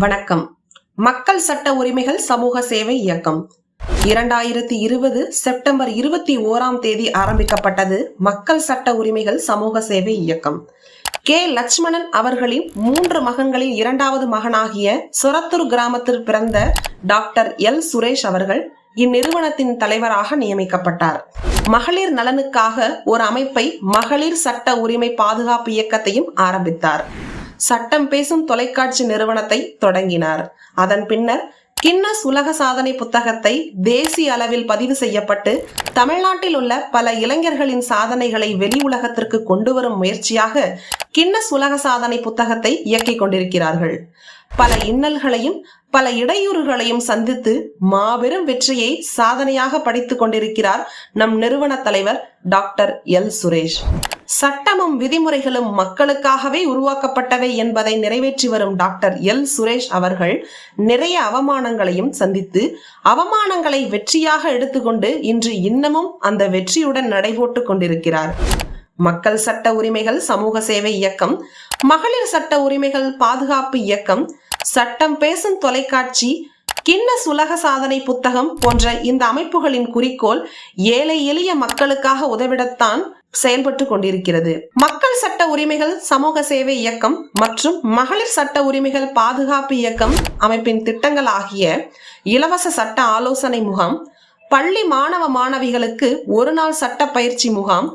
வணக்கம். மக்கள் சட்ட உரிமைகள் சமூக சேவை இயக்கம் 2020 செப்டம்பர் 21 ஆரம்பிக்கப்பட்டது. மக்கள் சட்ட உரிமைகள் சமூக சேவை இயக்கம் கே. லட்சுமணன் அவர்களின் 3 மகன்களில் 2வது மகனாகிய சொரத்தூர் கிராமத்தில் பிறந்த டாக்டர் எல். சுரேஷ் அவர்கள் இந்நிறுவனத்தின் தலைவராக நியமிக்கப்பட்டார். மகளிர் நலனுக்காக ஒரு அமைப்பை மகளிர் சட்ட உரிமை பாதுகாப்பு இயக்கத்தையும் ஆரம்பித்தார். சட்டம் பேசும் தொலைக்காட்சி நிறுவனத்தை தொடங்கினார். அதன் பின்னர் கின்னஸ் உலக சாதனை புத்தகத்தை தேசிய அளவில் பதிவு செய்யப்பட்டு தமிழ்நாட்டில் உள்ள பல இளைஞர்களின் சாதனைகளை வெளி உலகத்திற்கு கொண்டு வரும் முயற்சியாக கின்னஸ் உலக சாதனை புத்தகத்தை இயக்கிக் கொண்டிருக்கிறார்கள். பல இன்னல்களையும் பல இடையூறுகளையும் சந்தித்து மாபெரும் வெற்றியை சாதனையாக படித்துக் கொண்டிருக்கிறார் நம் நிறுவன தலைவர் டாக்டர் எல். சுரேஷ். சட்டமும் விதிமுறைகளும் மக்களுக்காகவே உருவாக்கப்பட்டவை என்பதை நிறைவேற்றி வரும் டாக்டர் எல். சுரேஷ் அவர்கள் நிறைய அவமானங்களையும் சந்தித்து அவமானங்களை வெற்றியாக எடுத்துக்கொண்டு இன்று இன்னமும் அந்த வெற்றியுடன் நடைபோட்டு கொண்டிருக்கிறார். மக்கள் சட்ட உரிமைகள் சமூக சேவை இயக்கம், மகளிர் சட்ட உரிமைகள் பாதுகாப்பு இயக்கம், சட்டம் பேசும் தொலைக்காட்சி, கின்னஸ் உலக சாதனை புத்தகம் போன்ற இந்த அமைப்புகளின் குறிக்கோள் ஏழை எளிய மக்களுக்காக உதவிடத்தான் செயல்பட்டு கொண்டிருக்கிறது. மக்கள் சட்ட உரிமைகள் சமூக சேவை இயக்கம் மற்றும் மகளிர் சட்ட உரிமைகள் பாதுகாப்பு இயக்கம் அமைப்பின் திட்டங்கள் ஆகிய இலவச சட்ட ஆலோசனை முகாம், பள்ளி மாணவ மாணவிகளுக்கு ஒரு நாள் சட்ட பயிற்சி முகாம்,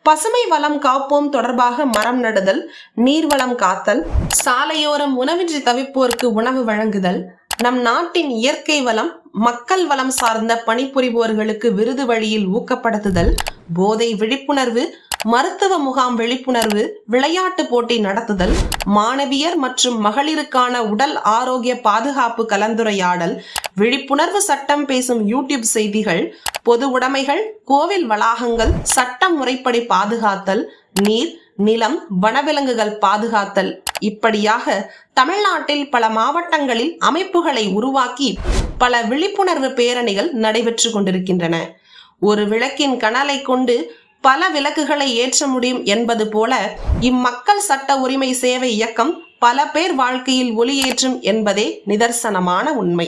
பசுமை வளம் காப்போம் தொடர்பாக மரம் நடுதல், நீர்வளம் காத்தல், சாலையோரம் உணவின்றி தவிப்போருக்கு உணவு வழங்குதல், நம் நாட்டின் இயற்கை வளம் மக்கள் வளம் சார்ந்த பணிபுரிவோர்களுக்கு விருது வழியில் ஊக்கப்படுத்துதல், போதை விழிப்புணர்வு, மருத்துவ முகாம் விழிப்புணர்வு, விளையாட்டு போட்டி நடத்துதல், மாணவியர் மற்றும் மகளிருக்கான உடல் ஆரோக்கிய பாதுகாப்பு கலந்துரையாடல், விழிப்புணர்வு சட்டம் பேசும் யூடியூப் செய்திகள், பொது உடைமைகள், கோவில் வளாகங்கள் சட்டம் முறைப்படி பாதுகாத்தல், நீர், நிலம், வனவிலங்குகள் பாதுகாத்தல், இப்படியாக தமிழ்நாட்டில் பல மாவட்டங்களில் அமைப்புகளை உருவாக்கி பல விழிப்புணர்வு பேரணிகள் நடைபெற்று கொண்டிருக்கின்றன. ஒரு விளக்கின் கனலை கொண்டு பல விளக்குகளை ஏற்ற முடியும் என்பது போல இம்மக்கள் சட்ட உரிமை சேவை இயக்கம் பல பேர் வாழ்க்கையில் ஒளியேற்றும் என்பதே நிதர்சனமான உண்மை.